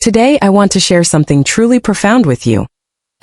Today I want to share something truly profound with you.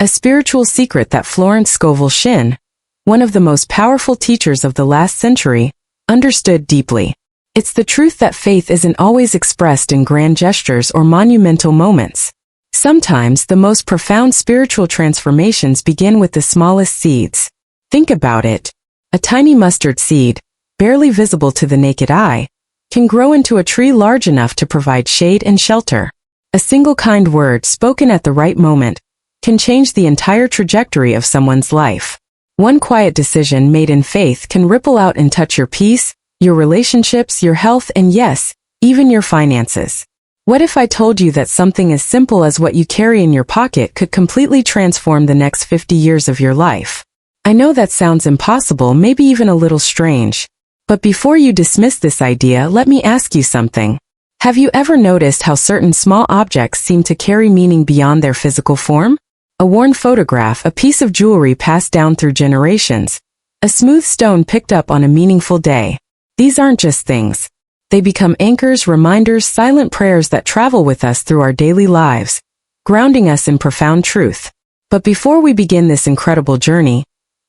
A spiritual secret that Florence Scovel Shinn, one of the most powerful teachers of the last century, understood deeply. It's the truth that faith isn't always expressed in grand gestures or monumental moments. Sometimes the most profound spiritual transformations begin with the smallest seeds. Think about it. A tiny mustard seed, barely visible to the naked eye, can grow into a tree large enough to provide shade and shelter. A single kind word spoken at the right moment can change the entire trajectory of someone's life. One quiet decision made in faith can ripple out and touch your peace, your relationships, your health, and yes, even your finances. What if I told you that something as simple as what you carry in your pocket could completely transform the next 50 years of your life? I know that sounds impossible, maybe even a little strange. But before you dismiss this idea, let me ask you something. Have you ever noticed how certain small objects seem to carry meaning beyond their physical form? A worn photograph, a piece of jewelry passed down through generations, a smooth stone picked up on a meaningful day. These aren't just things. They become anchors, reminders, silent prayers that travel with us through our daily lives, grounding us in profound truth. But before we begin this incredible journey,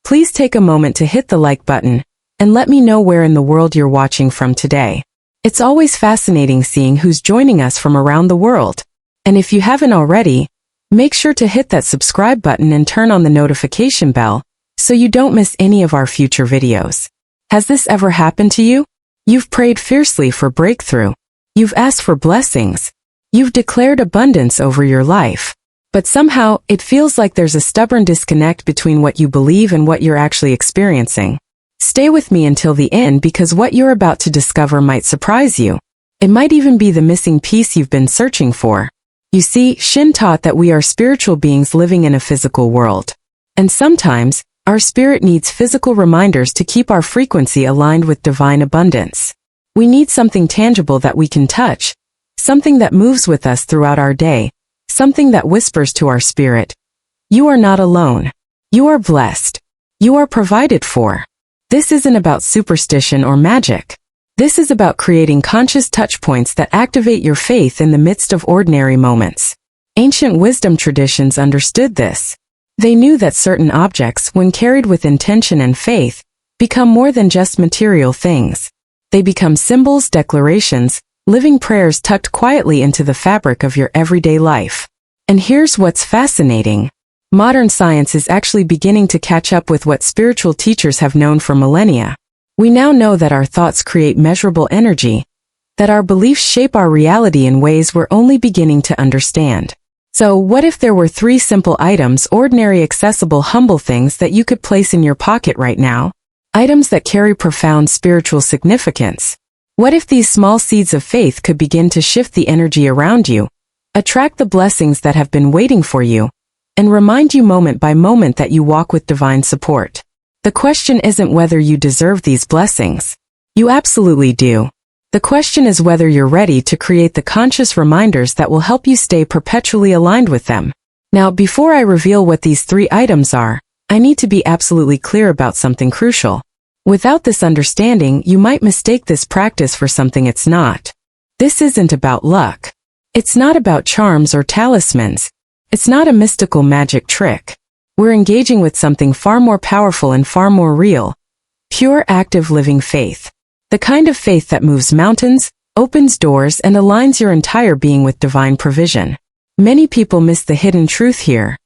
please take a moment to hit the like button and let me know where in the world you're watching from today. It's always fascinating seeing who's joining us from around the world. And if you haven't already, make sure to hit that subscribe button and turn on the notification bell so you don't miss any of our future videos. Has this ever happened to you? You've prayed fiercely for breakthrough. You've asked for blessings. You've declared abundance over your life. But somehow, it feels like there's a stubborn disconnect between what you believe and what you're actually experiencing. Stay with me until the end because what you're about to discover might surprise you. It might even be the missing piece you've been searching for. You see, Shinn taught that we are spiritual beings living in a physical world. And sometimes, our spirit needs physical reminders to keep our frequency aligned with divine abundance. We need something tangible that we can touch, something that moves with us throughout our day, something that whispers to our spirit, "You are not alone. You are blessed. You are provided for." This isn't about superstition or magic. This is about creating conscious touchpoints that activate your faith in the midst of ordinary moments. Ancient wisdom traditions understood this. They knew that certain objects, when carried with intention and faith, become more than just material things. They become symbols, declarations, living prayers tucked quietly into the fabric of your everyday life. And here's what's fascinating. Modern science is actually beginning to catch up with what spiritual teachers have known for millennia. We now know that our thoughts create measurable energy, that our beliefs shape our reality in ways we're only beginning to understand. So, what if there were 3 simple items, ordinary, accessible, humble things that you could place in your pocket right now? Items that carry profound spiritual significance. What if these small seeds of faith could begin to shift the energy around you, attract the blessings that have been waiting for you, and remind you moment by moment that you walk with divine support? The question isn't whether you deserve these blessings. You absolutely do. The question is whether you're ready to create the conscious reminders that will help you stay perpetually aligned with them. Now, before I reveal what these 3 items are, I need to be absolutely clear about something crucial. Without this understanding, you might mistake this practice for something it's not. This isn't about luck. It's not about charms or talismans. It's not a mystical magic trick. We're engaging with something far more powerful and far more real. Pure, active, living faith. The kind of faith that moves mountains, opens doors, and aligns your entire being with divine provision. Many people miss the hidden truth here.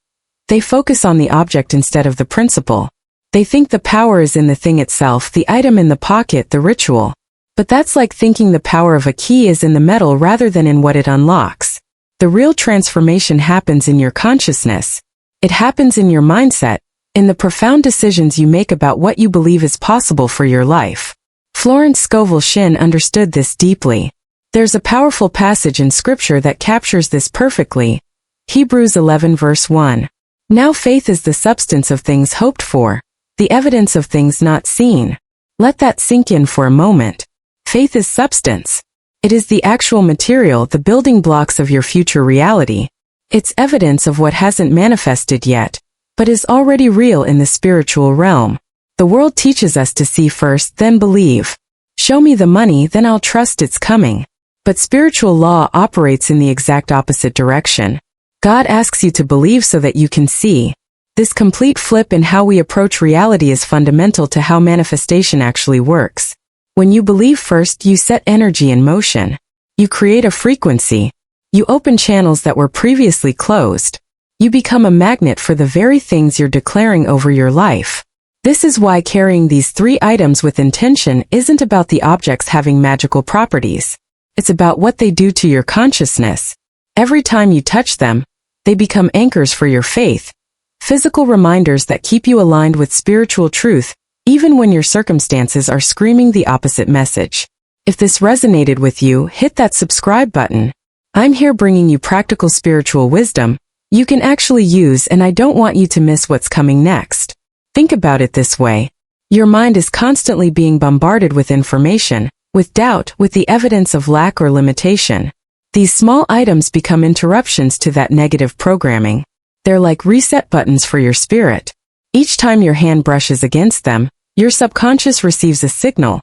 They focus on the object instead of the principle. They think the power is in the thing itself, the item in the pocket, the ritual. But that's like thinking the power of a key is in the metal rather than in what it unlocks. The real transformation happens in your consciousness. It happens in your mindset, in the profound decisions you make about what you believe is possible for your life. Florence Scovel Shinn understood this deeply. There's a powerful passage in Scripture that captures this perfectly. Hebrews 11 verse 1. Now faith is the substance of things hoped for, the evidence of things not seen. Let that sink in for a moment. Faith is substance. It is the actual material, the building blocks of your future reality. It's evidence of what hasn't manifested yet, but is already real in the spiritual realm. The world teaches us to see first, then believe. Show me the money, then I'll trust it's coming. But spiritual law operates in the exact opposite direction. God asks you to believe so that you can see. This complete flip in how we approach reality is fundamental to how manifestation actually works. When you believe first, you set energy in motion. You create a frequency. You open channels that were previously closed. You become a magnet for the very things you're declaring over your life. This is why carrying these 3 items with intention isn't about the objects having magical properties. It's about what they do to your consciousness. Every time you touch them, they become anchors for your faith, physical reminders that keep you aligned with spiritual truth, even when your circumstances are screaming the opposite message. If this resonated with you, hit that subscribe button. I'm here bringing you practical spiritual wisdom you can actually use, and I don't want you to miss what's coming next. Think about it this way. Your mind is constantly being bombarded with information, with doubt, with the evidence of lack or limitation. These small items become interruptions to that negative programming. They're like reset buttons for your spirit. Each time your hand brushes against them, your subconscious receives a signal,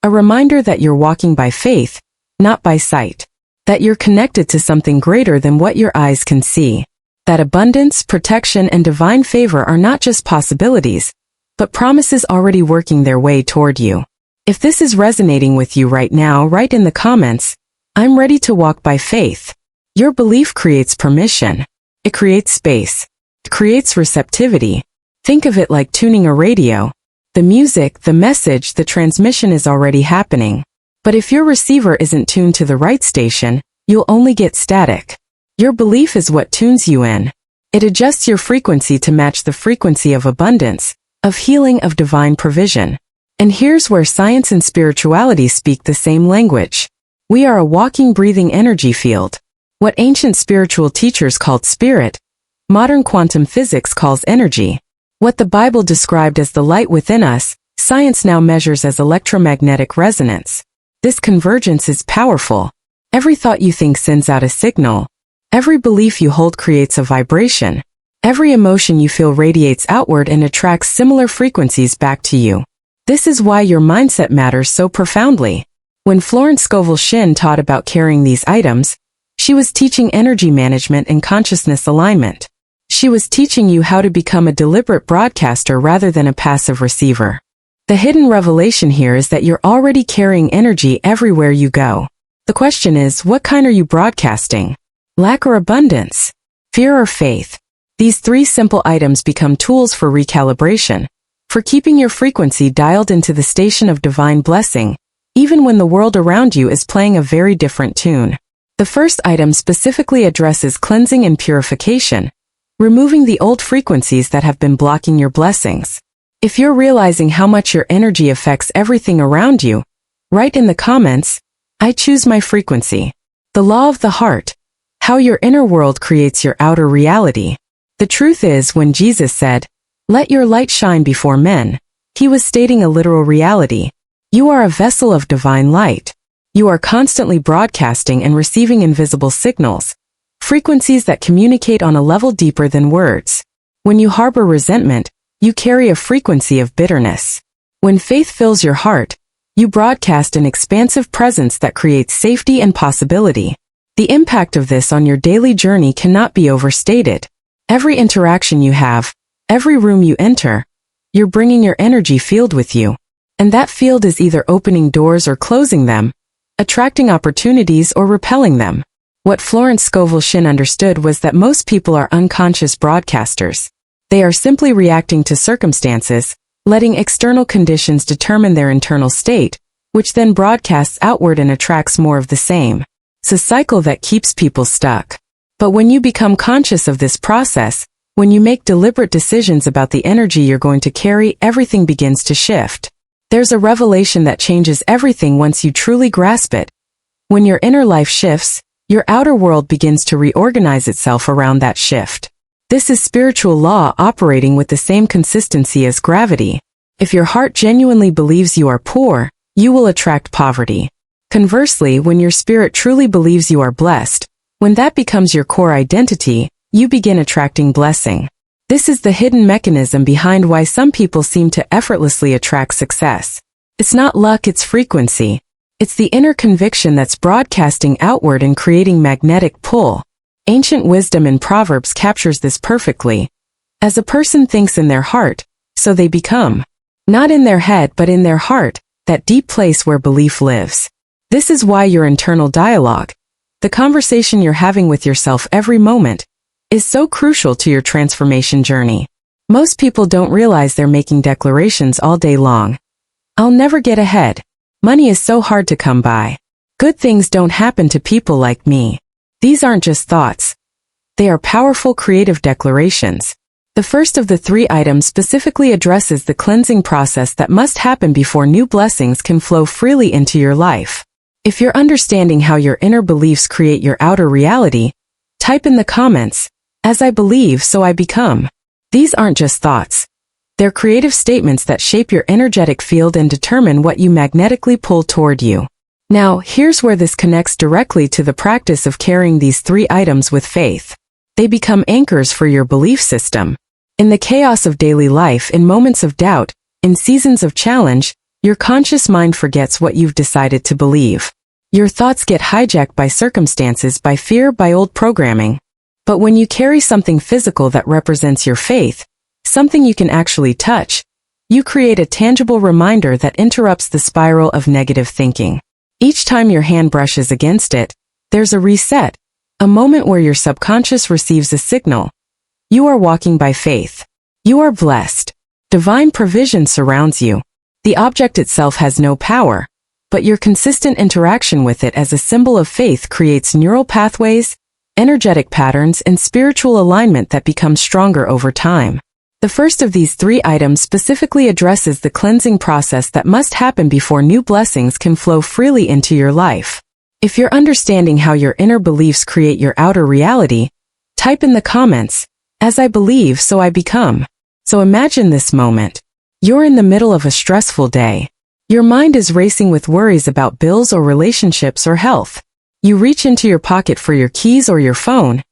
a reminder that you're walking by faith, not by sight, that you're connected to something greater than what your eyes can see, that abundance, protection, and divine favor are not just possibilities, but promises already working their way toward you. If this is resonating with you right now, write in the comments, "I'm ready to walk by faith." Your belief creates permission. It creates space. It creates receptivity. Think of it like tuning a radio. The music, the message, the transmission is already happening. But if your receiver isn't tuned to the right station, you'll only get static. Your belief is what tunes you in. It adjusts your frequency to match the frequency of abundance, of healing, of divine provision. And here's where science and spirituality speak the same language. We are a walking, breathing energy field. What ancient spiritual teachers called spirit, modern quantum physics calls energy. What the Bible described as the light within us, science now measures as electromagnetic resonance. This convergence is powerful. Every thought you think sends out a signal. Every belief you hold creates a vibration. Every emotion you feel radiates outward and attracts similar frequencies back to you. This is why your mindset matters so profoundly. When Florence Scovel Shinn taught about carrying these items, she was teaching energy management and consciousness alignment. She was teaching you how to become a deliberate broadcaster rather than a passive receiver. The hidden revelation here is that you're already carrying energy everywhere you go. The question is, what kind are you broadcasting? Lack or abundance? Fear or faith? These 3 simple items become tools for recalibration, for keeping your frequency dialed into the station of divine blessing, even when the world around you is playing a very different tune. The first item specifically addresses cleansing and purification, removing the old frequencies that have been blocking your blessings. If you're realizing how much your energy affects everything around you, write in the comments, "I choose my frequency." The law of the heart, how your inner world creates your outer reality. The truth is, when Jesus said, "Let your light shine before men," he was stating a literal reality. You are a vessel of divine light. You are constantly broadcasting and receiving invisible signals, frequencies that communicate on a level deeper than words. When you harbor resentment, you carry a frequency of bitterness. When faith fills your heart, you broadcast an expansive presence that creates safety and possibility. The impact of this on your daily journey cannot be overstated. Every interaction you have, every room you enter, you're bringing your energy field with you. And that field is either opening doors or closing them, attracting opportunities or repelling them. What Florence Scovel Shinn understood was that most people are unconscious broadcasters. They are simply reacting to circumstances, letting external conditions determine their internal state, which then broadcasts outward and attracts more of the same. It's a cycle that keeps people stuck. But when you become conscious of this process, when you make deliberate decisions about the energy you're going to carry, everything begins to shift. There's a revelation that changes everything once you truly grasp it. When your inner life shifts, your outer world begins to reorganize itself around that shift. This is spiritual law operating with the same consistency as gravity. If your heart genuinely believes you are poor, you will attract poverty. Conversely, when your spirit truly believes you are blessed, when that becomes your core identity, you begin attracting blessing. This is the hidden mechanism behind why some people seem to effortlessly attract success. It's not luck, it's frequency. It's the inner conviction that's broadcasting outward and creating magnetic pull. Ancient wisdom in Proverbs captures this perfectly. As a person thinks in their heart, so they become. Not in their head but in their heart, that deep place where belief lives. This is why your internal dialogue, the conversation you're having with yourself every moment, is so crucial to your transformation journey. Most people don't realize they're making declarations all day long. I'll never get ahead. Money is so hard to come by. Good things don't happen to people like me. These aren't just thoughts. They are powerful creative declarations. The first of the 3 items specifically addresses the cleansing process that must happen before new blessings can flow freely into your life. If you're understanding how your inner beliefs create your outer reality, type in the comments, "As I believe, so I become." These aren't just thoughts. They're creative statements that shape your energetic field and determine what you magnetically pull toward you. Now, here's where this connects directly to the practice of carrying these 3 items with faith. They become anchors for your belief system. In the chaos of daily life, in moments of doubt, in seasons of challenge, your conscious mind forgets what you've decided to believe. Your thoughts get hijacked by circumstances, by fear, by old programming. But when you carry something physical that represents your faith, something you can actually touch, you create a tangible reminder that interrupts the spiral of negative thinking. Each time your hand brushes against it, there's a reset, a moment where your subconscious receives a signal. You are walking by faith. You are blessed. Divine provision surrounds you. The object itself has no power, but your consistent interaction with it as a symbol of faith creates neural pathways, energetic patterns, and spiritual alignment that become stronger over time. The first of these 3 items specifically addresses the cleansing process that must happen before new blessings can flow freely into your life. If you're understanding how your inner beliefs create your outer reality, type in the comments, "As I believe, so I become." So imagine this moment. You're in the middle of a stressful day. Your mind is racing with worries about bills or relationships or health. You reach into your pocket for your keys or your phone,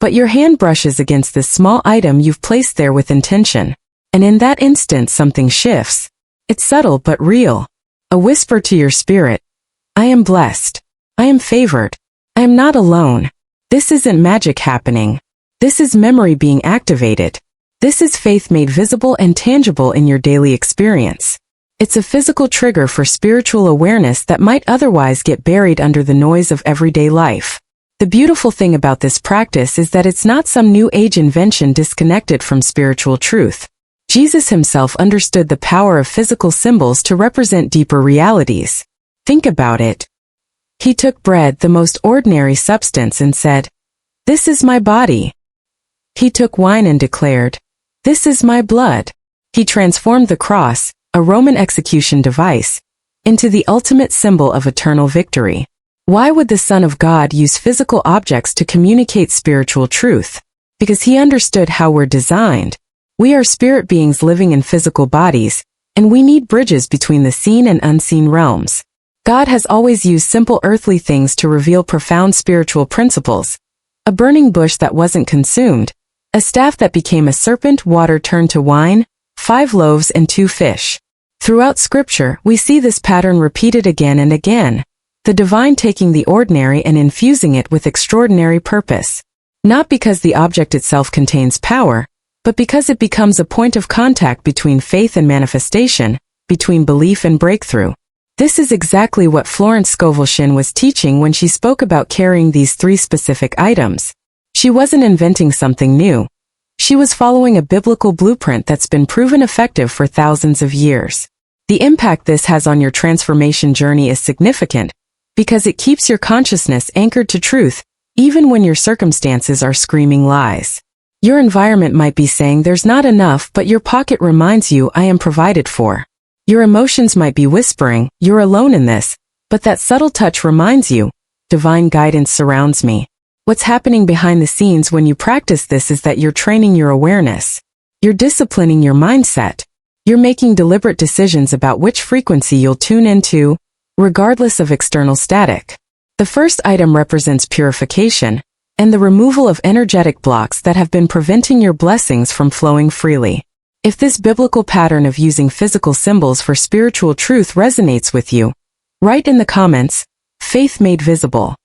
but your hand brushes against this small item you've placed there with intention. And in that instant something shifts. It's subtle but real. A whisper to your spirit. I am blessed. I am favored. I am not alone. This isn't magic happening. This is memory being activated. This is faith made visible and tangible in your daily experience. It's a physical trigger for spiritual awareness that might otherwise get buried under the noise of everyday life. The beautiful thing about this practice is that it's not some new age invention disconnected from spiritual truth. Jesus himself understood the power of physical symbols to represent deeper realities. Think about it. He took bread, the most ordinary substance, and said, "This is my body." He took wine and declared, "This is my blood." He transformed the cross, a Roman execution device, into the ultimate symbol of eternal victory. Why would the Son of God use physical objects to communicate spiritual truth? Because he understood how we're designed. We are spirit beings living in physical bodies, and we need bridges between the seen and unseen realms. God has always used simple earthly things to reveal profound spiritual principles. A burning bush that wasn't consumed, a staff that became a serpent, water turned to wine, 5 loaves and 2 fish. Throughout Scripture, we see this pattern repeated again and again. The divine taking the ordinary and infusing it with extraordinary purpose. Not because the object itself contains power, but because it becomes a point of contact between faith and manifestation, between belief and breakthrough. This is exactly what Florence Scovel Shinn was teaching when she spoke about carrying these 3 specific items. She wasn't inventing something new. She was following a biblical blueprint that's been proven effective for thousands of years. The impact this has on your transformation journey is significant, because it keeps your consciousness anchored to truth, even when your circumstances are screaming lies. Your environment might be saying there's not enough, but your pocket reminds you, I am provided for. Your emotions might be whispering, you're alone in this, but that subtle touch reminds you, divine guidance surrounds me. What's happening behind the scenes when you practice this is that you're training your awareness. You're disciplining your mindset. You're making deliberate decisions about which frequency you'll tune into, regardless of external static. The first item represents purification and the removal of energetic blocks that have been preventing your blessings from flowing freely. If this biblical pattern of using physical symbols for spiritual truth resonates with you, Write in the comments, faith made visible.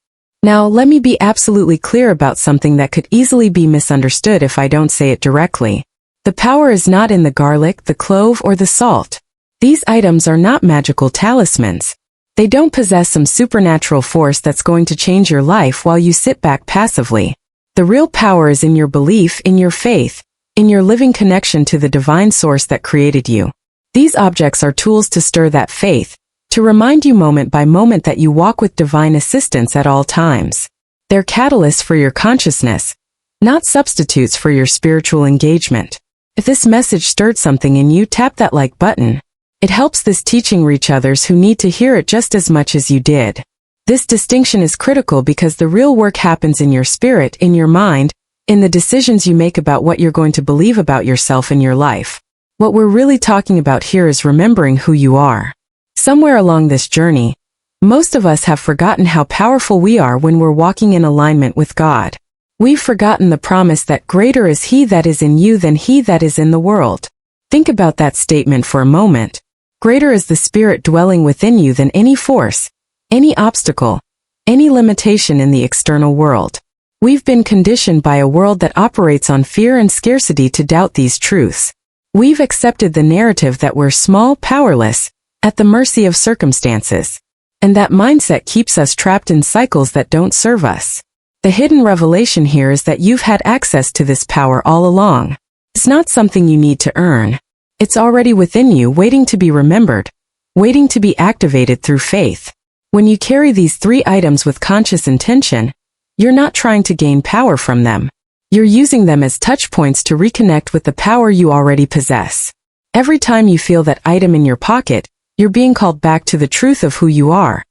Now, let me be absolutely clear about something that could easily be misunderstood if I don't say it directly. The power is not in the garlic, the clove, or the salt. These items are not magical talismans. They don't possess some supernatural force that's going to change your life while you sit back passively. The real power is in your belief, in your faith, in your living connection to the divine source that created you. These objects are tools to stir that faith, to remind you moment by moment that you walk with divine assistance at all times. They're catalysts for your consciousness, not substitutes for your spiritual engagement. If this message stirred something in you, tap that like button. It helps this teaching reach others who need to hear it just as much as you did. This distinction is critical because the real work happens in your spirit, in your mind, in the decisions you make about what you're going to believe about yourself and your life. What we're really talking about here is remembering who you are. Somewhere along this journey, most of us have forgotten how powerful we are when we're walking in alignment with God. We've forgotten the promise that greater is He that is in you than he that is in the world. Think about that statement for a moment. Greater is the Spirit dwelling within you than any force, any obstacle, any limitation in the external world. We've been conditioned by a world that operates on fear and scarcity to doubt these truths. We've accepted the narrative that we're small, powerless, at the mercy of circumstances. And that mindset keeps us trapped in cycles that don't serve us. The hidden revelation here is that you've had access to this power all along. It's not something you need to earn. It's already within you, waiting to be remembered, waiting to be activated through faith. When you carry these 3 items with conscious intention, you're not trying to gain power from them. You're using them as touch points to reconnect with the power you already possess. Every time you feel that item in your pocket, you're being called back to the truth of who you are.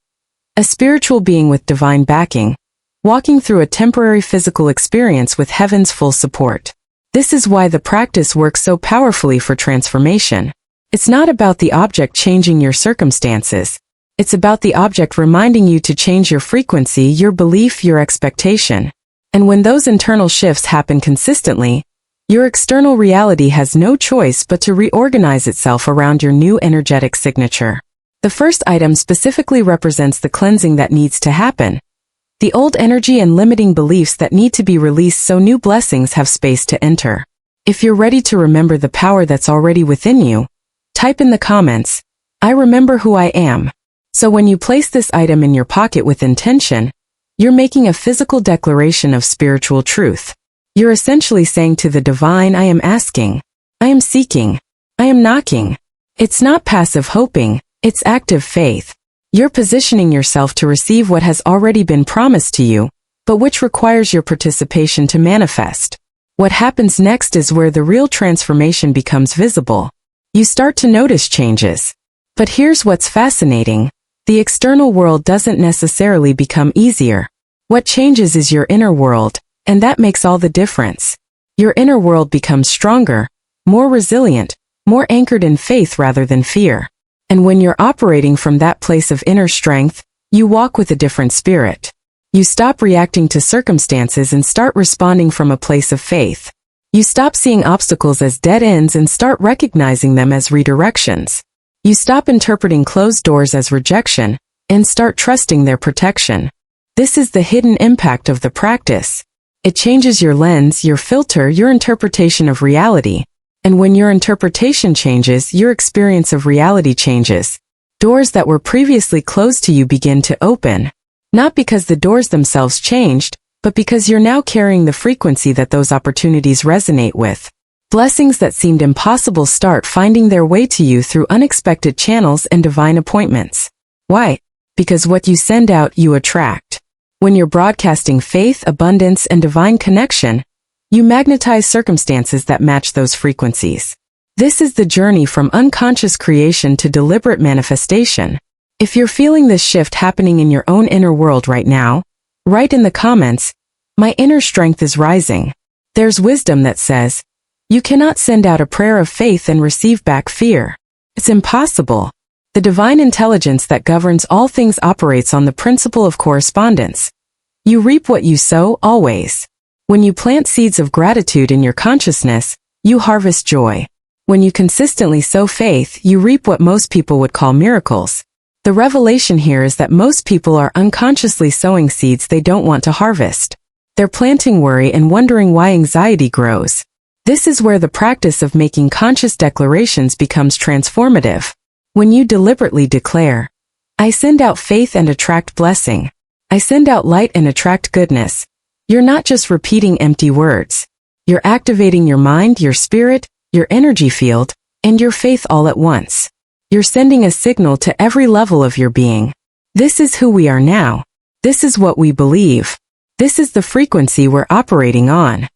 A spiritual being with divine backing, walking through a temporary physical experience with heaven's full support. This is why the practice works so powerfully for transformation. It's not about the object changing your circumstances. It's about the object reminding you to change your frequency, your belief, your expectation. And when those internal shifts happen consistently, your external reality has no choice but to reorganize itself around your new energetic signature. The first item specifically represents the cleansing that needs to happen. The old energy and limiting beliefs that need to be released so new blessings have space to enter. If you're ready to remember the power that's already within you, type in the comments, I remember who I am. So when you place this item in your pocket with intention, you're making a physical declaration of spiritual truth. You're essentially saying to the divine, I am asking, I am seeking, I am knocking. It's not passive hoping, it's active faith. You're positioning yourself to receive what has already been promised to you, but which requires your participation to manifest. What happens next is where the real transformation becomes visible. You start to notice changes. But here's what's fascinating. The external world doesn't necessarily become easier. What changes is your inner world, and that makes all the difference. Your inner world becomes stronger, more resilient, more anchored in faith rather than fear. And when you're operating from that place of inner strength, you walk with a different spirit. You stop reacting to circumstances and start responding from a place of faith. You stop seeing obstacles as dead ends and start recognizing them as redirections. You stop interpreting closed doors as rejection and start trusting their protection. This is the hidden impact of the practice. It changes your lens, your filter, your interpretation of reality. And when your interpretation changes, your experience of reality changes. Doors that were previously closed to you begin to open. Not because the doors themselves changed, but because you're now carrying the frequency that those opportunities resonate with. Blessings that seemed impossible start finding their way to you through unexpected channels and divine appointments. Why? Because what you send out, you attract. When you're broadcasting faith, abundance, and divine connection, you magnetize circumstances that match those frequencies. This is the journey from unconscious creation to deliberate manifestation. If you're feeling this shift happening in your own inner world right now, write in the comments, my inner strength is rising. There's wisdom that says, you cannot send out a prayer of faith and receive back fear. It's impossible. The divine intelligence that governs all things operates on the principle of correspondence. You reap what you sow, always. When you plant seeds of gratitude in your consciousness, you harvest joy. When you consistently sow faith, you reap what most people would call miracles. The revelation here is that most people are unconsciously sowing seeds they don't want to harvest. They're planting worry and wondering why anxiety grows. This is where the practice of making conscious declarations becomes transformative. When you deliberately declare, I send out faith and attract blessing. I send out light and attract goodness. You're not just repeating empty words. You're activating your mind, your spirit, your energy field, and your faith all at once. You're sending a signal to every level of your being. This is who we are now. This is what we believe. This is the frequency we're operating on.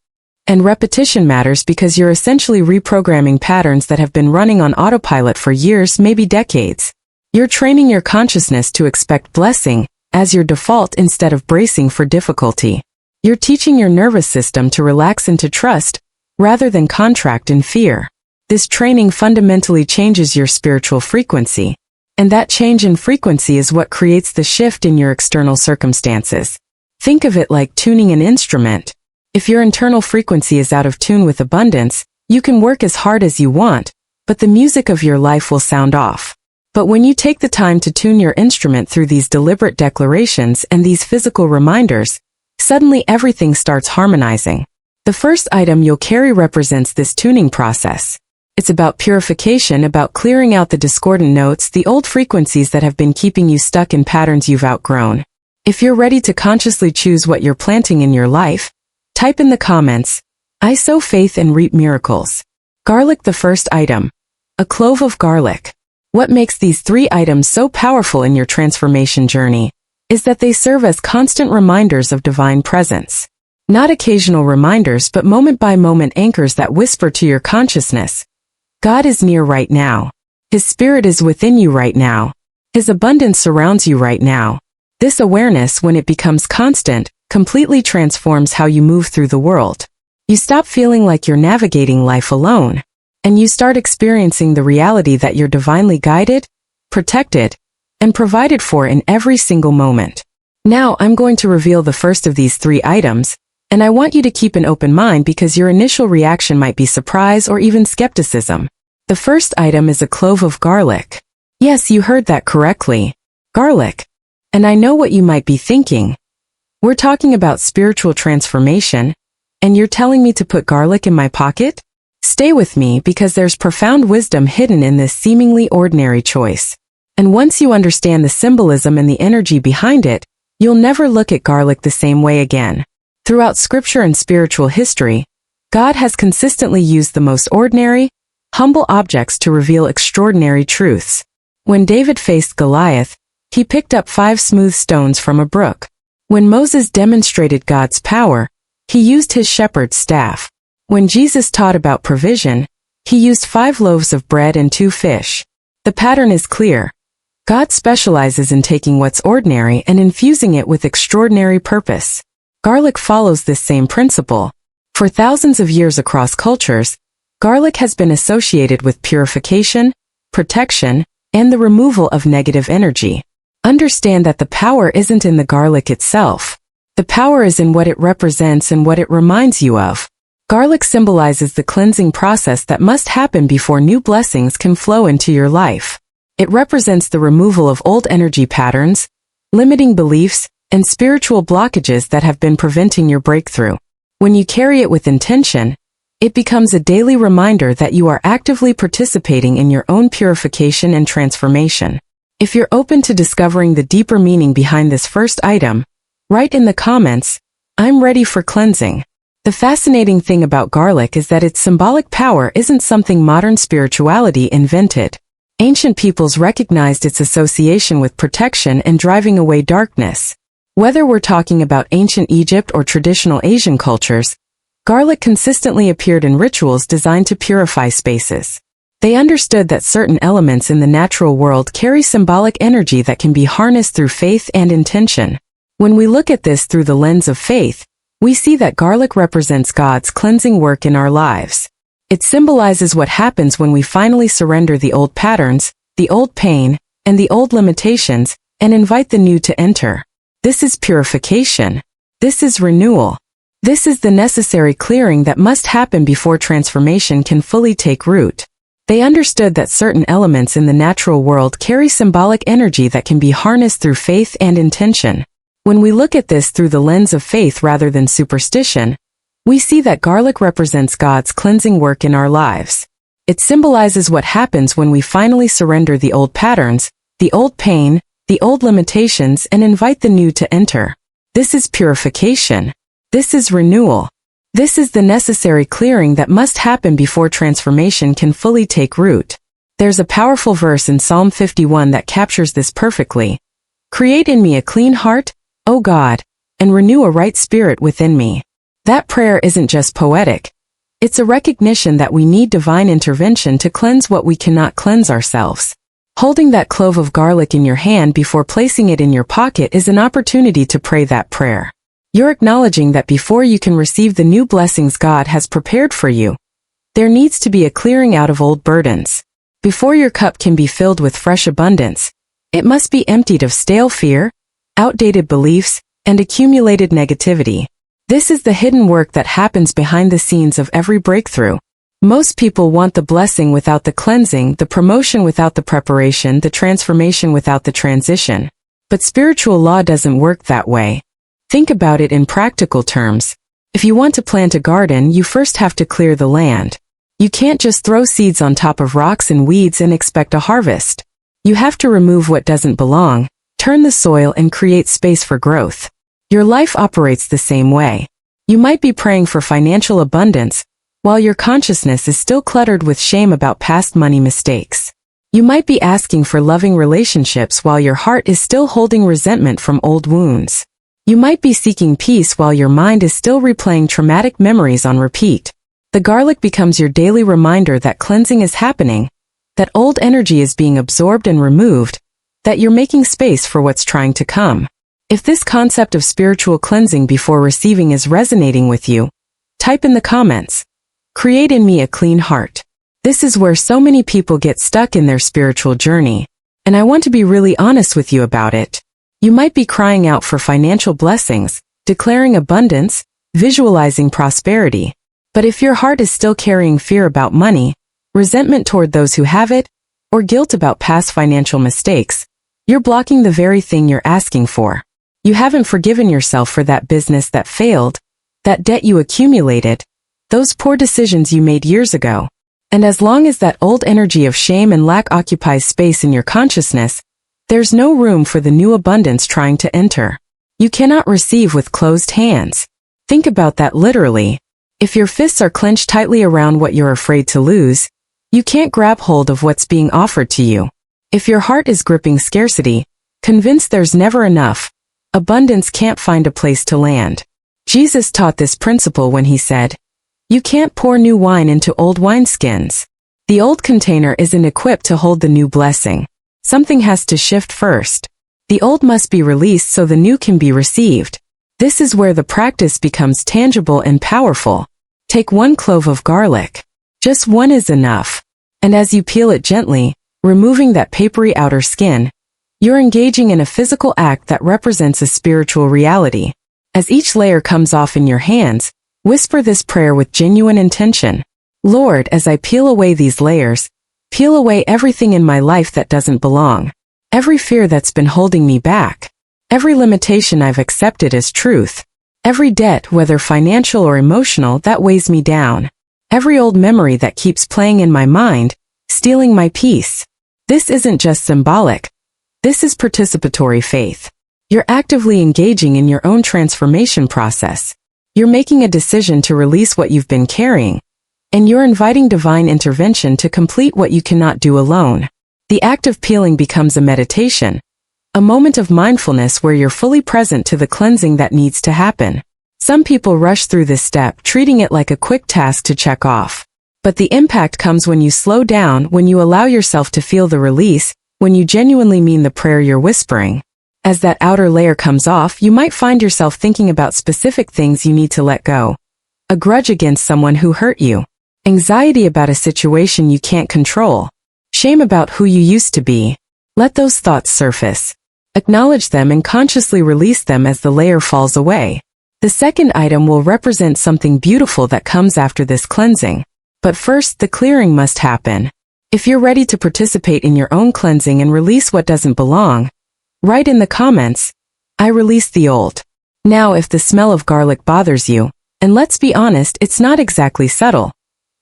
And repetition matters because you're essentially reprogramming patterns that have been running on autopilot for years, maybe decades. You're training your consciousness to expect blessing as your default instead of bracing for difficulty. You're teaching your nervous system to relax into trust rather than contract in fear. This training fundamentally changes your spiritual frequency, and that change in frequency is what creates the shift in your external circumstances. Think of it like tuning an instrument. If your internal frequency is out of tune with abundance, you can work as hard as you want, but the music of your life will sound off. But when you take the time to tune your instrument through these deliberate declarations and these physical reminders, suddenly everything starts harmonizing. The first item you'll carry represents this tuning process. It's about purification, about clearing out the discordant notes, the old frequencies that have been keeping you stuck in patterns you've outgrown. If you're ready to consciously choose what you're planting in your life, type in the comments, I sow faith and reap miracles. Garlic, the first item. A clove of garlic. What makes these 3 items so powerful in your transformation journey is that they serve as constant reminders of divine presence. Not occasional reminders, but moment-by-moment anchors that whisper to your consciousness, God is near right now. His spirit is within you right now. His abundance surrounds you right now. This awareness, when it becomes constant, completely transforms how you move through the world. You stop feeling like you're navigating life alone, and you start experiencing the reality that you're divinely guided, protected, and provided for in every single moment. Now I'm going to reveal the first of these 3 items, and I want you to keep an open mind because your initial reaction might be surprise or even skepticism. The first item is a clove of garlic. Yes, you heard that correctly. Garlic. And I know what you might be thinking. We're talking about spiritual transformation, and you're telling me to put garlic in my pocket? Stay with me because there's profound wisdom hidden in this seemingly ordinary choice. And once you understand the symbolism and the energy behind it, you'll never look at garlic the same way again. Throughout scripture and spiritual history, God has consistently used the most ordinary, humble objects to reveal extraordinary truths. When David faced Goliath, he picked up 5 smooth stones from a brook. When Moses demonstrated God's power, he used his shepherd's staff. When Jesus taught about provision, he used 5 loaves of bread and 2 fish. The pattern is clear. God specializes in taking what's ordinary and infusing it with extraordinary purpose. Garlic follows this same principle. For thousands of years across cultures, garlic has been associated with purification, protection, and the removal of negative energy. Understand that the power isn't in the garlic itself. The power is in what it represents and what it reminds you of. Garlic symbolizes the cleansing process that must happen before new blessings can flow into your life. It represents the removal of old energy patterns, limiting beliefs, and spiritual blockages that have been preventing your breakthrough. When you carry it with intention, it becomes a daily reminder that you are actively participating in your own purification and transformation. If you're open to discovering the deeper meaning behind this first item, write in the comments, I'm ready for cleansing. The fascinating thing about garlic is that its symbolic power isn't something modern spirituality invented. Ancient peoples recognized its association with protection and driving away darkness. Whether we're talking about ancient Egypt or traditional Asian cultures, garlic consistently appeared in rituals designed to purify spaces. They understood that certain elements in the natural world carry symbolic energy that can be harnessed through faith and intention. When we look at this through the lens of faith, we see that garlic represents God's cleansing work in our lives. It symbolizes what happens when we finally surrender the old patterns, the old pain, and the old limitations, and invite the new to enter. This is purification. This is renewal. This is the necessary clearing that must happen before transformation can fully take root. They understood that certain elements in the natural world carry symbolic energy that can be harnessed through faith and intention. When we look at this through the lens of faith rather than superstition, we see that garlic represents God's cleansing work in our lives. It symbolizes what happens when we finally surrender the old patterns, the old pain, the old limitations, and invite the new to enter. This is purification. This is renewal. This is the necessary clearing that must happen before transformation can fully take root. There's a powerful verse in Psalm 51 that captures this perfectly. Create in me a clean heart, O God, and renew a right spirit within me. That prayer isn't just poetic. It's a recognition that we need divine intervention to cleanse what we cannot cleanse ourselves. Holding that clove of garlic in your hand before placing it in your pocket is an opportunity to pray that prayer. You're acknowledging that before you can receive the new blessings God has prepared for you, there needs to be a clearing out of old burdens. Before your cup can be filled with fresh abundance, it must be emptied of stale fear, outdated beliefs, and accumulated negativity. This is the hidden work that happens behind the scenes of every breakthrough. Most people want the blessing without the cleansing, the promotion without the preparation, the transformation without the transition. But spiritual law doesn't work that way. Think about it in practical terms. If you want to plant a garden, you first have to clear the land. You can't just throw seeds on top of rocks and weeds and expect a harvest. You have to remove what doesn't belong, turn the soil, and create space for growth. Your life operates the same way. You might be praying for financial abundance, while your consciousness is still cluttered with shame about past money mistakes. You might be asking for loving relationships while your heart is still holding resentment from old wounds. You might be seeking peace while your mind is still replaying traumatic memories on repeat. The garlic becomes your daily reminder that cleansing is happening, that old energy is being absorbed and removed, that you're making space for what's trying to come. If this concept of spiritual cleansing before receiving is resonating with you, type in the comments, "Create in me a clean heart." This is where so many people get stuck in their spiritual journey, and I want to be really honest with you about it. You might be crying out for financial blessings, declaring abundance, visualizing prosperity. But if your heart is still carrying fear about money, resentment toward those who have it, or guilt about past financial mistakes, you're blocking the very thing you're asking for. You haven't forgiven yourself for that business that failed, that debt you accumulated, those poor decisions you made years ago. And as long as that old energy of shame and lack occupies space in your consciousness, there's no room for the new abundance trying to enter. You cannot receive with closed hands. Think about that literally. If your fists are clenched tightly around what you're afraid to lose, you can't grab hold of what's being offered to you. If your heart is gripping scarcity, convinced there's never enough, abundance can't find a place to land. Jesus taught this principle when he said, "You can't pour new wine into old wineskins." The old container isn't equipped to hold the new blessing. Something has to shift first. The old must be released so the new can be received. This is where the practice becomes tangible and powerful. Take one clove of garlic. Just one is enough. And as you peel it gently, removing that papery outer skin, you're engaging in a physical act that represents a spiritual reality. As each layer comes off in your hands, whisper this prayer with genuine intention. Lord, as I peel away these layers, peel away everything in my life that doesn't belong. Every fear that's been holding me back. Every limitation I've accepted as truth. Every debt, whether financial or emotional, that weighs me down. Every old memory that keeps playing in my mind, stealing my peace. This isn't just symbolic. This is participatory faith. You're actively engaging in your own transformation process. You're making a decision to release what you've been carrying, and you're inviting divine intervention to complete what you cannot do alone. The act of peeling becomes a meditation, a moment of mindfulness where you're fully present to the cleansing that needs to happen. Some people rush through this step, treating it like a quick task to check off. But the impact comes when you slow down, when you allow yourself to feel the release, when you genuinely mean the prayer you're whispering. As that outer layer comes off, you might find yourself thinking about specific things you need to let go. A grudge against someone who hurt you. Anxiety about a situation you can't control. Shame about who you used to be. Let those thoughts surface. Acknowledge them and consciously release them as the layer falls away. The second item will represent something beautiful that comes after this cleansing. But first, the clearing must happen. If you're ready to participate in your own cleansing and release what doesn't belong, write in the comments, "I release the old." Now, if the smell of garlic bothers you, and let's be honest, it's not exactly subtle,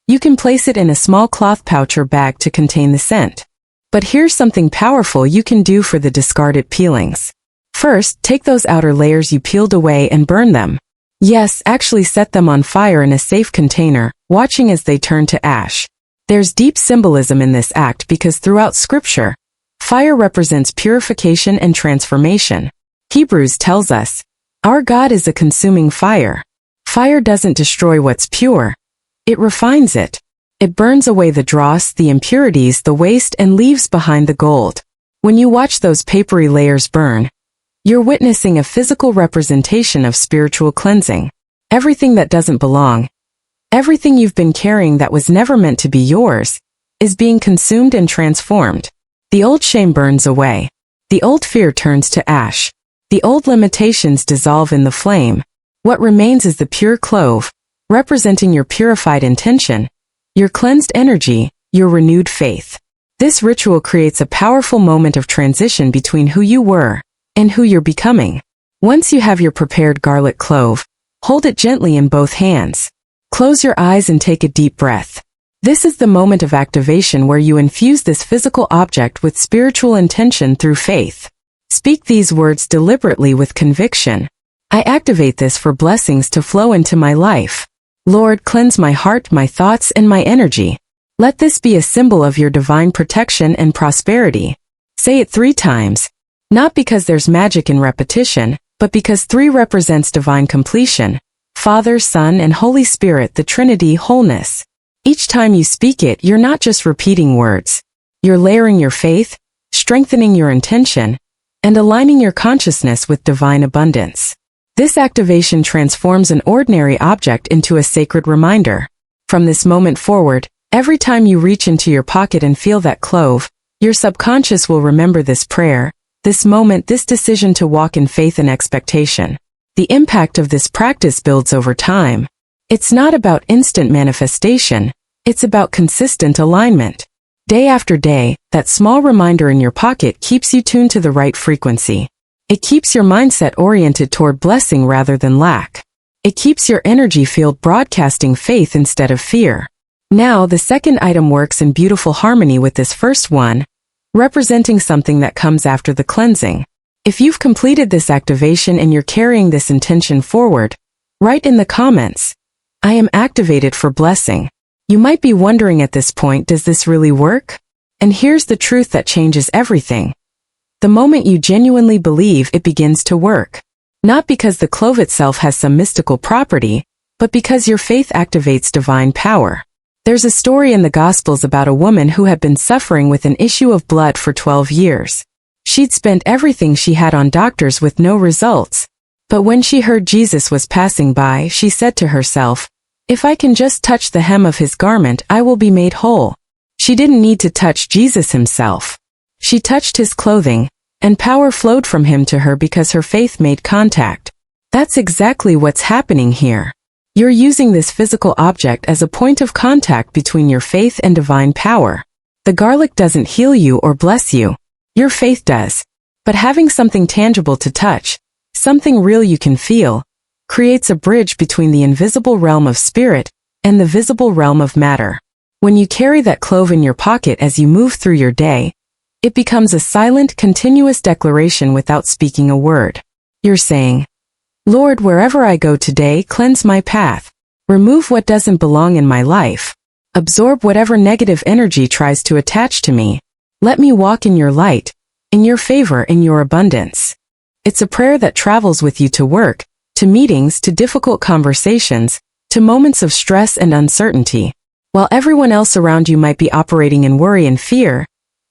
you can place it in a small cloth pouch or bag to contain the scent. But here's something powerful you can do for the discarded peelings. First, take those outer layers you peeled away and burn them. Yes, actually set them on fire in a safe container, watching as they turn to ash. There's deep symbolism in this act because throughout Scripture, fire represents purification and transformation. Hebrews tells us, "Our God is a consuming fire." Fire doesn't destroy what's pure. It refines it. It burns away the dross, the impurities, the waste, and leaves behind the gold. When you watch those papery layers burn, you're witnessing a physical representation of spiritual cleansing. Everything that doesn't belong, everything you've been carrying that was never meant to be yours, is being consumed and transformed. The old shame burns away. The old fear turns to ash. The old limitations dissolve in the flame. What remains is the pure clove, representing your purified intention, your cleansed energy, your renewed faith. This ritual creates a powerful moment of transition between who you were and who you're becoming. Once you have your prepared garlic clove, hold it gently in both hands. Close your eyes and take a deep breath. This is the moment of activation where you infuse this physical object with spiritual intention through faith. Speak these words deliberately with conviction. I activate this for blessings to flow into my life. Lord, cleanse my heart, my thoughts, and my energy. Let this be a symbol of your divine protection and prosperity. Say it 3 times. Not because there's magic in repetition, but because 3 represents divine completion. Father, Son, and Holy Spirit, the Trinity, wholeness. Each time you speak it, you're not just repeating words. You're layering your faith, strengthening your intention, and aligning your consciousness with divine abundance. This activation transforms an ordinary object into a sacred reminder. From this moment forward, every time you reach into your pocket and feel that clove, your subconscious will remember this prayer, this moment, this decision to walk in faith and expectation. The impact of this practice builds over time. It's not about instant manifestation, it's about consistent alignment. Day after day, that small reminder in your pocket keeps you tuned to the right frequency. It keeps your mindset oriented toward blessing rather than lack. It keeps your energy field broadcasting faith instead of fear. Now, the second item works in beautiful harmony with this first one, representing something that comes after the cleansing. If you've completed this activation and you're carrying this intention forward, write in the comments, "I am activated for blessing." You might be wondering at this point, does this really work? And here's the truth that changes everything. The moment you genuinely believe, it begins to work. Not because the clove itself has some mystical property, but because your faith activates divine power. There's a story in the Gospels about a woman who had been suffering with an issue of blood for 12 years. She'd spent everything she had on doctors with no results. But when she heard Jesus was passing by, she said to herself, "If I can just touch the hem of his garment, I will be made whole." She didn't need to touch Jesus himself. She touched his clothing, and power flowed from him to her because her faith made contact. That's exactly what's happening here. You're using this physical object as a point of contact between your faith and divine power. The garlic doesn't heal you or bless you. Your faith does. But having something tangible to touch, something real you can feel, creates a bridge between the invisible realm of spirit and the visible realm of matter. When you carry that clove in your pocket as you move through your day, it becomes a silent, continuous declaration without speaking a word. You're saying, "Lord, wherever I go today, cleanse my path. Remove what doesn't belong in my life. Absorb whatever negative energy tries to attach to me. Let me walk in your light, in your favor, in your abundance." It's a prayer that travels with you to work, to meetings, to difficult conversations, to moments of stress and uncertainty. While everyone else around you might be operating in worry and fear,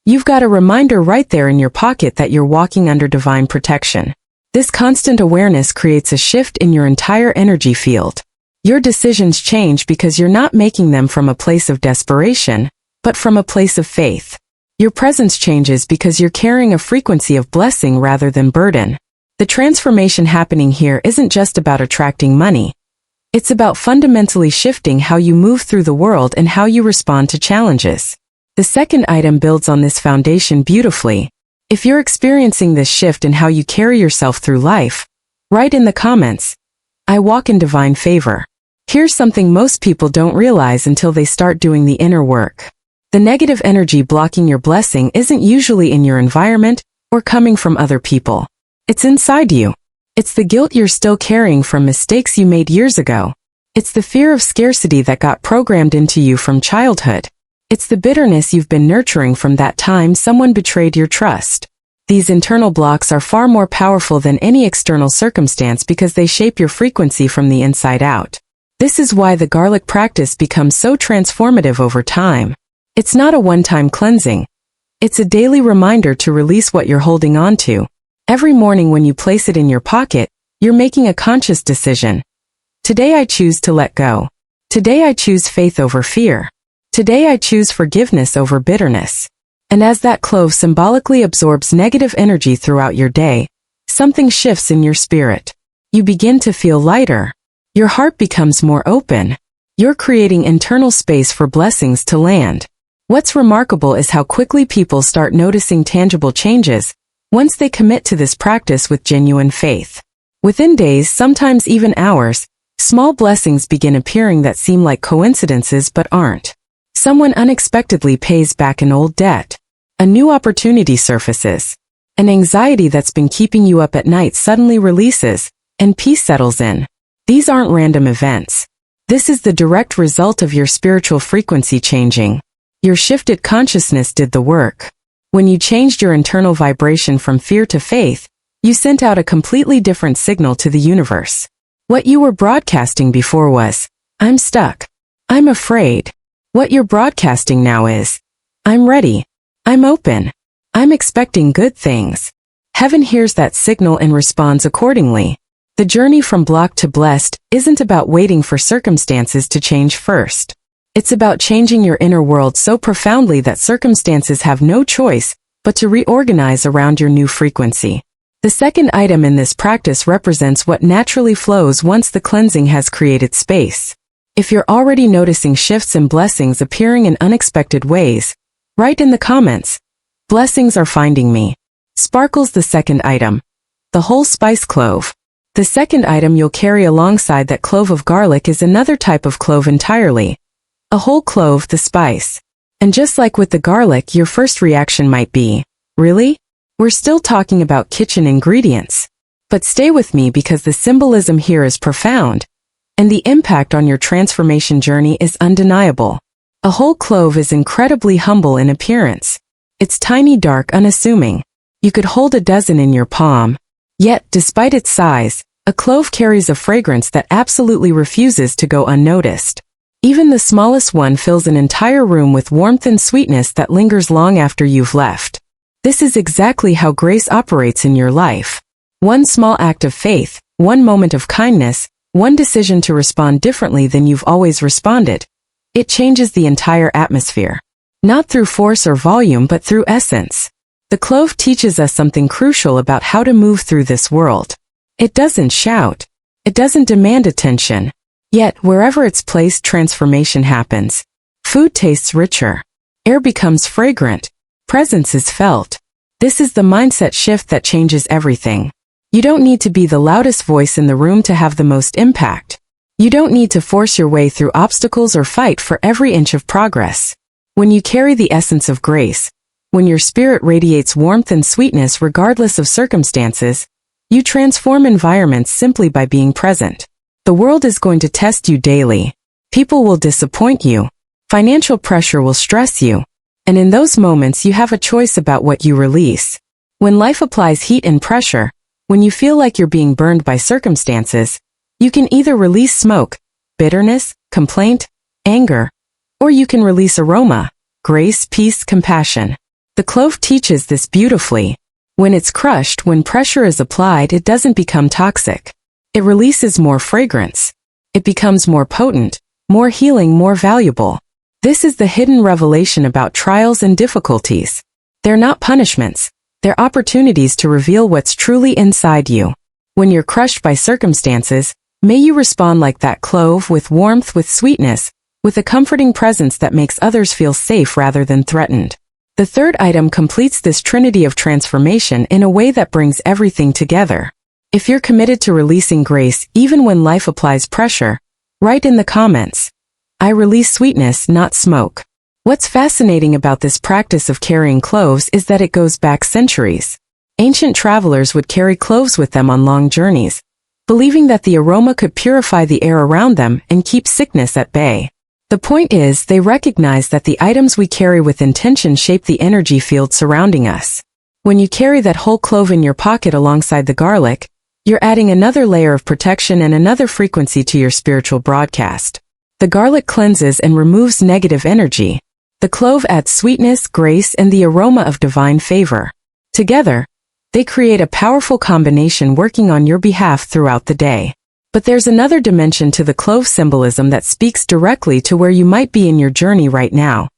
you've got a reminder right there in your pocket that you're walking under divine protection. This constant awareness creates a shift in your entire energy field. Your decisions change because you're not making them from a place of desperation, but from a place of faith. Your presence changes because you're carrying a frequency of blessing rather than burden. The transformation happening here isn't just about attracting money. It's about fundamentally shifting how you move through the world and how you respond to challenges. The second item builds on this foundation beautifully. If you're experiencing this shift in how you carry yourself through life, write in the comments, "I walk in divine favor." Here's something most people don't realize until they start doing the inner work. The negative energy blocking your blessing isn't usually in your environment or coming from other people. It's inside you. It's the guilt you're still carrying from mistakes you made years ago. It's the fear of scarcity that got programmed into you from childhood. It's the bitterness you've been nurturing from that time someone betrayed your trust. These internal blocks are far more powerful than any external circumstance because they shape your frequency from the inside out. This is why the garlic practice becomes so transformative over time. It's not a one-time cleansing. It's a daily reminder to release what you're holding on to. Every morning when you place it in your pocket, you're making a conscious decision. Today I choose to let go. Today I choose faith over fear. Today I choose forgiveness over bitterness. And as that clove symbolically absorbs negative energy throughout your day, something shifts in your spirit. You begin to feel lighter. Your heart becomes more open. You're creating internal space for blessings to land. What's remarkable is how quickly people start noticing tangible changes once they commit to this practice with genuine faith. Within days, sometimes even hours, small blessings begin appearing that seem like coincidences but aren't. Someone unexpectedly pays back an old debt. A new opportunity surfaces. An anxiety that's been keeping you up at night suddenly releases, and peace settles in. These aren't random events. This is the direct result of your spiritual frequency changing. Your shifted consciousness did the work. When you changed your internal vibration from fear to faith, you sent out a completely different signal to the universe. What you were broadcasting before was, "I'm stuck. I'm afraid." What you're broadcasting now is, "I'm ready. I'm open. I'm expecting good things." Heaven hears that signal and responds accordingly. The journey from blocked to blessed isn't about waiting for circumstances to change first. It's about changing your inner world so profoundly that circumstances have no choice but to reorganize around your new frequency. The second item in this practice represents what naturally flows once the cleansing has created space. If you're already noticing shifts and blessings appearing in unexpected ways, write in the comments, "Blessings are finding me." Sparkles the second item. The whole spice clove. The second item you'll carry alongside that clove of garlic is another type of clove entirely. A whole clove, the spice. And just like with the garlic, your first reaction might be, "Really? We're still talking about kitchen ingredients." But stay with me because the symbolism here is profound, and the impact on your transformation journey is undeniable. A whole clove is incredibly humble in appearance. It's tiny, dark, unassuming. You could hold a dozen in your palm. Yet, despite its size, a clove carries a fragrance that absolutely refuses to go unnoticed. Even the smallest one fills an entire room with warmth and sweetness that lingers long after you've left. This is exactly how grace operates in your life. One small act of faith, one moment of kindness, one decision to respond differently than you've always responded. It changes the entire atmosphere. Not through force or volume but through essence. The clove teaches us something crucial about how to move through this world. It doesn't shout. It doesn't demand attention. Yet, wherever it's placed, transformation happens. Food tastes richer. Air becomes fragrant. Presence is felt. This is the mindset shift that changes everything. You don't need to be the loudest voice in the room to have the most impact. You don't need to force your way through obstacles or fight for every inch of progress. When you carry the essence of grace, when your spirit radiates warmth and sweetness regardless of circumstances, you transform environments simply by being present. The world is going to test you daily. People will disappoint you. Financial pressure will stress you. And in those moments you have a choice about what you release. When life applies heat and pressure, when you feel like you're being burned by circumstances, you can either release smoke, bitterness, complaint, anger, or you can release aroma, grace, peace, compassion. The clove teaches this beautifully. When it's crushed, when pressure is applied, it doesn't become toxic. It releases more fragrance. It becomes more potent, more healing, more valuable. This is the hidden revelation about trials and difficulties. They're not punishments. They're opportunities to reveal what's truly inside you. When you're crushed by circumstances, may you respond like that clove, with warmth, with sweetness, with a comforting presence that makes others feel safe rather than threatened. The third item completes this trinity of transformation in a way that brings everything together. If you're committed to releasing grace even when life applies pressure, write in the comments, "I release sweetness, not smoke." What's fascinating about this practice of carrying cloves is that it goes back centuries. Ancient travelers would carry cloves with them on long journeys, believing that the aroma could purify the air around them and keep sickness at bay. The point is, they recognize that the items we carry with intention shape the energy field surrounding us. When you carry that whole clove in your pocket alongside the garlic, you're adding another layer of protection and another frequency to your spiritual broadcast. The garlic cleanses and removes negative energy. The clove adds sweetness, grace, and the aroma of divine favor. Together, they create a powerful combination working on your behalf throughout the day. But there's another dimension to the clove symbolism that speaks directly to where you might be in your journey right now.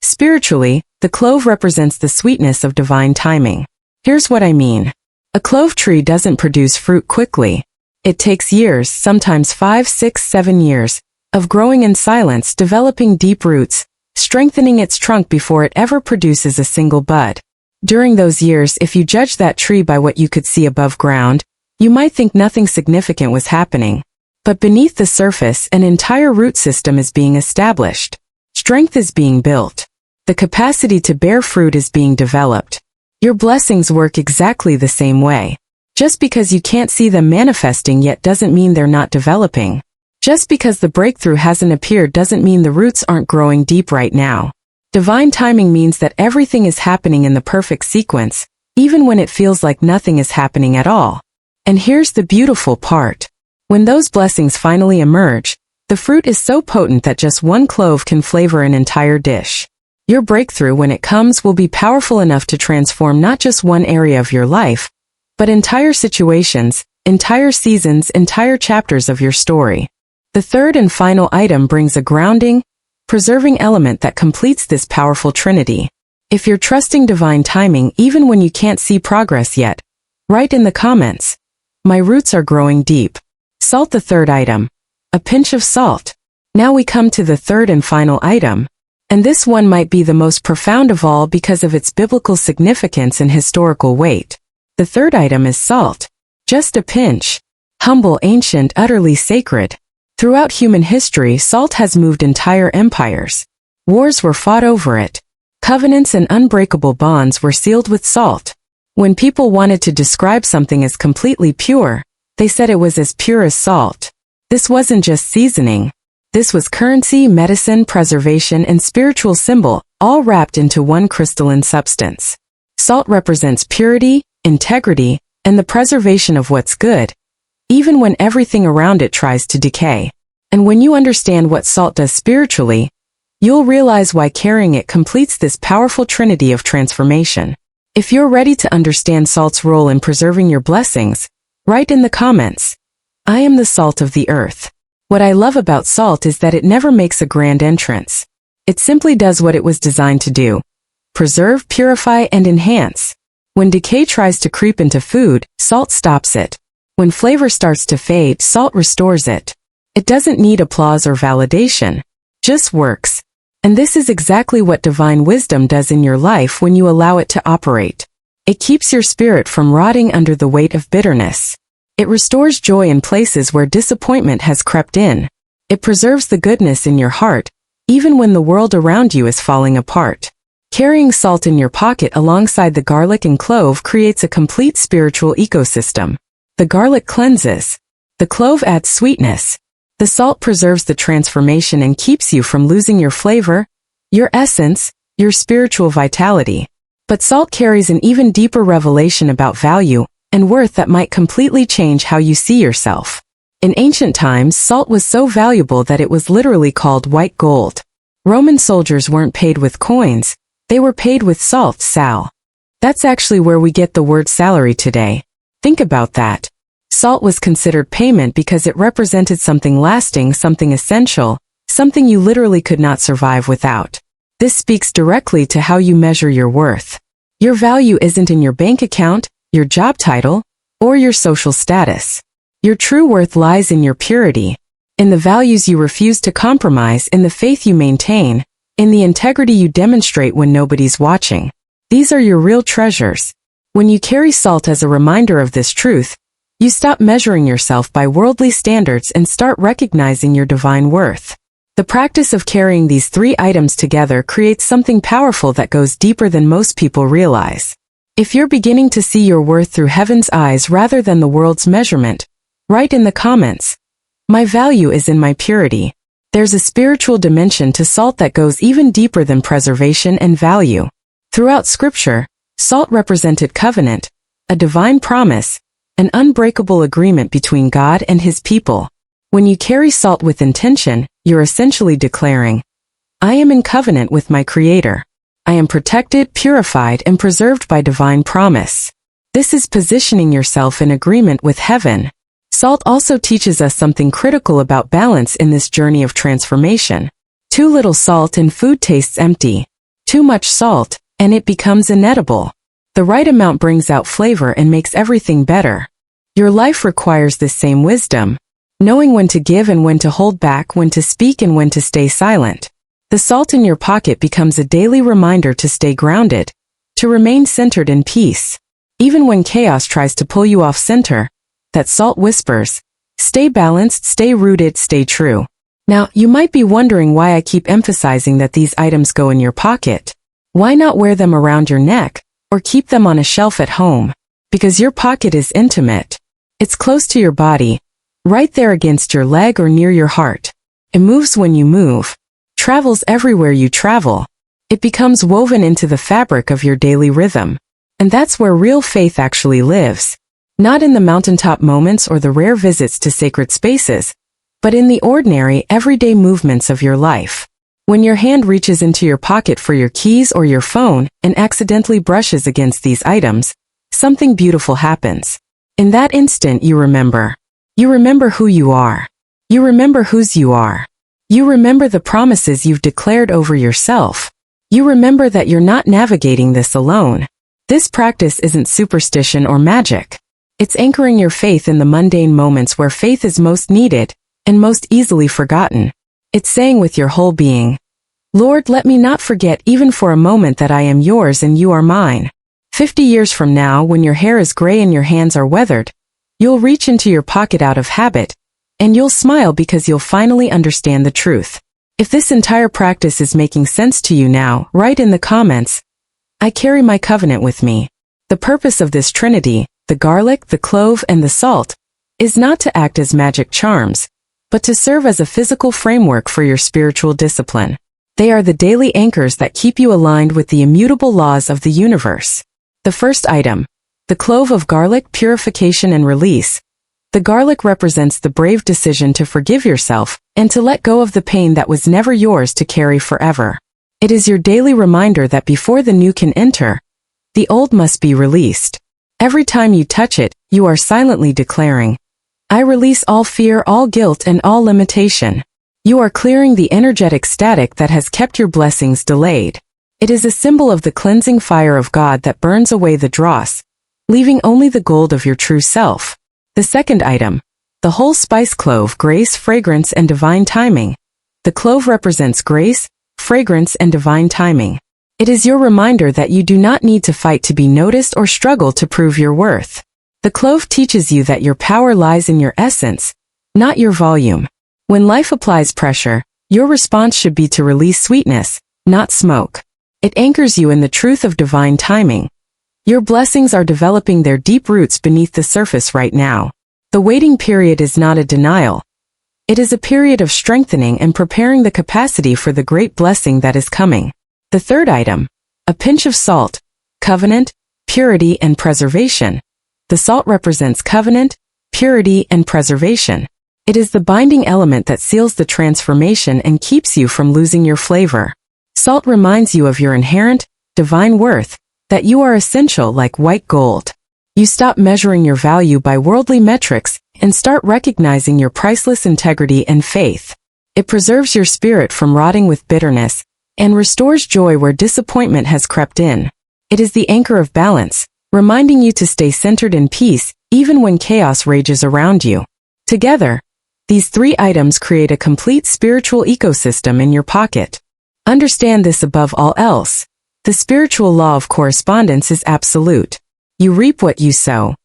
Spiritually, the clove represents the sweetness of divine timing. Here's what I mean. A clove tree doesn't produce fruit quickly. It takes years, sometimes 5, 6, 7 years, of growing in silence, developing deep roots, strengthening its trunk before it ever produces a single bud. During those years, if you judge that tree by what you could see above ground, you might think nothing significant was happening. But beneath the surface, an entire root system is being established. Strength is being built. The capacity to bear fruit is being developed. Your blessings work exactly the same way. Just because you can't see them manifesting yet doesn't mean they're not developing. Just because the breakthrough hasn't appeared doesn't mean the roots aren't growing deep right now. Divine timing means that everything is happening in the perfect sequence, even when it feels like nothing is happening at all. And here's the beautiful part. When those blessings finally emerge, the fruit is so potent that just one clove can flavor an entire dish. Your breakthrough, when it comes, will be powerful enough to transform not just one area of your life, but entire situations, entire seasons, entire chapters of your story. The third and final item brings a grounding, preserving element that completes this powerful trinity. If you're trusting divine timing even when you can't see progress yet, write in the comments, "My roots are growing deep." Salt, the third item. A pinch of salt. Now we come to the third and final item. And this one might be the most profound of all because of its biblical significance and historical weight. The third item is salt. Just a pinch. Humble, ancient, utterly sacred. Throughout human history, salt has moved entire empires. Wars were fought over it. Covenants and unbreakable bonds were sealed with salt. When people wanted to describe something as completely pure, they said it was as pure as salt. This wasn't just seasoning. This was currency, medicine, preservation, and spiritual symbol, all wrapped into one crystalline substance. Salt represents purity, integrity, and the preservation of what's good, even when everything around it tries to decay. And when you understand what salt does spiritually, you'll realize why carrying it completes this powerful trinity of transformation. If you're ready to understand salt's role in preserving your blessings, write in the comments, "I am the salt of the earth." What I love about salt is that it never makes a grand entrance. It simply does what it was designed to do: preserve, purify, and enhance. When decay tries to creep into food, salt stops it. When flavor starts to fade, salt restores it. It doesn't need applause or validation, just works. And this is exactly what divine wisdom does in your life when you allow it to operate. It keeps your spirit from rotting under the weight of bitterness. It restores joy in places where disappointment has crept in. It preserves the goodness in your heart, even when the world around you is falling apart. Carrying salt in your pocket alongside the garlic and clove creates a complete spiritual ecosystem. The garlic cleanses. The clove adds sweetness. The salt preserves the transformation and keeps you from losing your flavor, your essence, your spiritual vitality. But salt carries an even deeper revelation about value and worth that might completely change how you see yourself. In ancient times, salt was so valuable that it was literally called white gold. Roman soldiers weren't paid with coins, they were paid with salt, sal. That's actually where we get the word salary today. Think about that. Salt was considered payment because it represented something lasting, something essential, something you literally could not survive without. This speaks directly to how you measure your worth. Your value isn't in your bank account, your job title, or your social status. Your true worth lies in your purity. in the values you refuse to compromise, in the faith you maintain, in the integrity you demonstrate when nobody's watching. These are your real treasures. When you carry salt as a reminder of this truth, you stop measuring yourself by worldly standards and start recognizing your divine worth. The practice of carrying these three items together creates something powerful that goes deeper than most people realize. If you're beginning to see your worth through heaven's eyes rather than the world's measurement, write in the comments, "My value is in my purity." There's a spiritual dimension to salt that goes even deeper than preservation and value. Throughout Scripture, salt represented covenant, a divine promise, an unbreakable agreement between God and His people. When you carry salt with intention, you're essentially declaring, "I am in covenant with my Creator. I am protected, purified, and preserved by divine promise." This is positioning yourself in agreement with heaven. Salt also teaches us something critical about balance in this journey of transformation. Too little salt and food tastes empty. Too much salt, and it becomes inedible. The right amount brings out flavor and makes everything better. Your life requires this same wisdom, knowing when to give and when to hold back, when to speak and when to stay silent. The salt in your pocket becomes a daily reminder to stay grounded, to remain centered in peace. Even when chaos tries to pull you off center, that salt whispers, "Stay balanced, stay rooted, stay true." Now, you might be wondering why I keep emphasizing that these items go in your pocket. Why not wear them around your neck, or keep them on a shelf at home? Because your pocket is intimate. It's close to your body, right there against your leg or near your heart. It moves when you move, travels everywhere you travel. It becomes woven into the fabric of your daily rhythm. And that's where real faith actually lives. Not in the mountaintop moments or the rare visits to sacred spaces, but in the ordinary, everyday movements of your life. When your hand reaches into your pocket for your keys or your phone and accidentally brushes against these items, something beautiful happens. In that instant, you remember. You remember who you are. You remember whose you are. You remember the promises you've declared over yourself. You remember that you're not navigating this alone. This practice isn't superstition or magic. It's anchoring your faith in the mundane moments where faith is most needed and most easily forgotten. It's saying with your whole being, "Lord, let me not forget even for a moment that I am yours and you are mine." 50 years from now, when your hair is gray and your hands are weathered, you'll reach into your pocket out of habit, and you'll smile because you'll finally understand the truth. If this entire practice is making sense to you now, write in the comments, "I carry my covenant with me." The purpose of this trinity, the garlic, the clove, and the salt, is not to act as magic charms, but to serve as a physical framework for your spiritual discipline. They are the daily anchors that keep you aligned with the immutable laws of the universe. The first item, the clove of garlic, purification and release. The garlic represents the brave decision to forgive yourself and to let go of the pain that was never yours to carry forever. It is your daily reminder that before the new can enter, the old must be released. Every time you touch it, you are silently declaring, "I release all fear, all guilt, and all limitation." You are clearing the energetic static that has kept your blessings delayed. It is a symbol of the cleansing fire of God that burns away the dross, leaving only the gold of your true self. The second item, the whole spice clove, grace, fragrance, and divine timing. The clove represents grace, fragrance, and divine timing. It is your reminder that you do not need to fight to be noticed or struggle to prove your worth. The clove teaches you that your power lies in your essence, not your volume. When life applies pressure, your response should be to release sweetness, not smoke. It anchors you in the truth of divine timing. Your blessings are developing their deep roots beneath the surface right now. The waiting period is not a denial. It is a period of strengthening and preparing the capacity for the great blessing that is coming. The third item, a pinch of salt, covenant, purity, and preservation. The salt represents covenant, purity, and preservation. It is the binding element that seals the transformation and keeps you from losing your flavor. Salt reminds you of your inherent, divine worth, that you are essential like white gold. You stop measuring your value by worldly metrics and start recognizing your priceless integrity and faith. It preserves your spirit from rotting with bitterness and restores joy where disappointment has crept in. It is the anchor of balance, reminding you to stay centered in peace even when chaos rages around you. Together, These 3 items create a complete spiritual ecosystem in your pocket. Understand this above all else. The spiritual law of correspondence is absolute. You reap what you sow.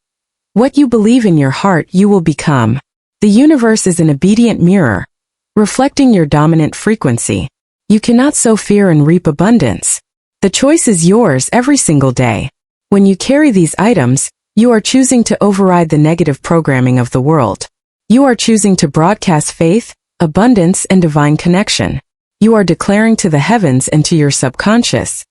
What you believe in your heart you will become. The universe is an obedient mirror, reflecting your dominant frequency. You cannot sow fear and reap abundance. The choice is yours every single day. When you carry these items, you are choosing to override the negative programming of the world. You are choosing to broadcast faith, abundance, and divine connection. You are declaring to the heavens and to your subconscious,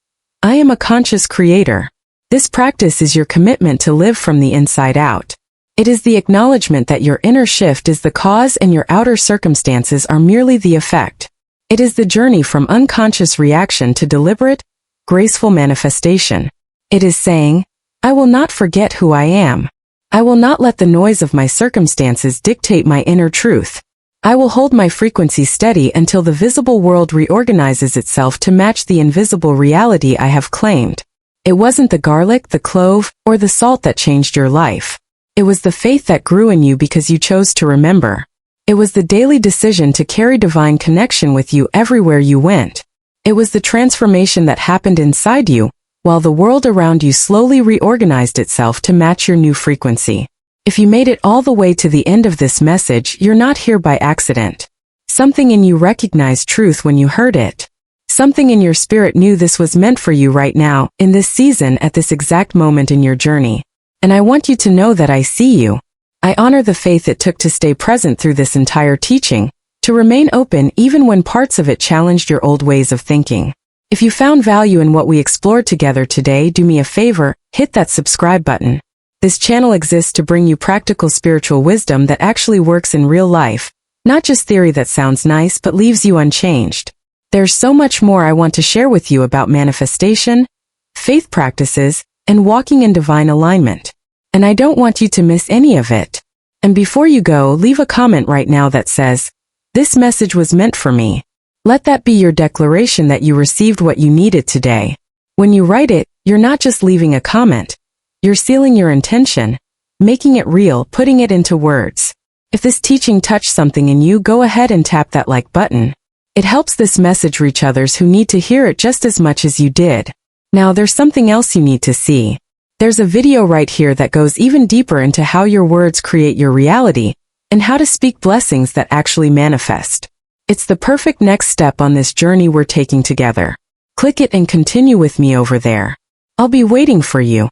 I am a conscious creator. This practice is your commitment to live from the inside out. It is the acknowledgement that your inner shift is the cause and your outer circumstances are merely the effect. It is the journey from unconscious reaction to deliberate, graceful manifestation. It is saying, I will not forget who I am. I will not let the noise of my circumstances dictate my inner truth. I will hold my frequency steady until the visible world reorganizes itself to match the invisible reality I have claimed. It wasn't the garlic, the clove, or the salt that changed your life. It was the faith that grew in you because you chose to remember. It was the daily decision to carry divine connection with you everywhere you went. It was the transformation that happened inside you, while the world around you slowly reorganized itself to match your new frequency. If you made it all the way to the end of this message, you're not here by accident. Something in you recognized truth when you heard it. Something in your spirit knew this was meant for you right now, in this season, at this exact moment in your journey. And I want you to know that I see you. I honor the faith it took to stay present through this entire teaching, to remain open even when parts of it challenged your old ways of thinking. If you found value in what we explored together today, do me a favor, hit that subscribe button. This channel exists to bring you practical spiritual wisdom that actually works in real life, not just theory that sounds nice but leaves you unchanged. There's so much more I want to share with you about manifestation, faith practices, and walking in divine alignment. And I don't want you to miss any of it. And before you go, leave a comment right now that says, "This message was meant for me." Let that be your declaration that you received what you needed today. When you write it, you're not just leaving a comment. You're sealing your intention, making it real, putting it into words. If this teaching touched something in you, go ahead and tap that like button. It helps this message reach others who need to hear it just as much as you did. Now there's something else you need to see. There's a video right here that goes even deeper into how your words create your reality and how to speak blessings that actually manifest. It's the perfect next step on this journey we're taking together. Click it and continue with me over there. I'll be waiting for you.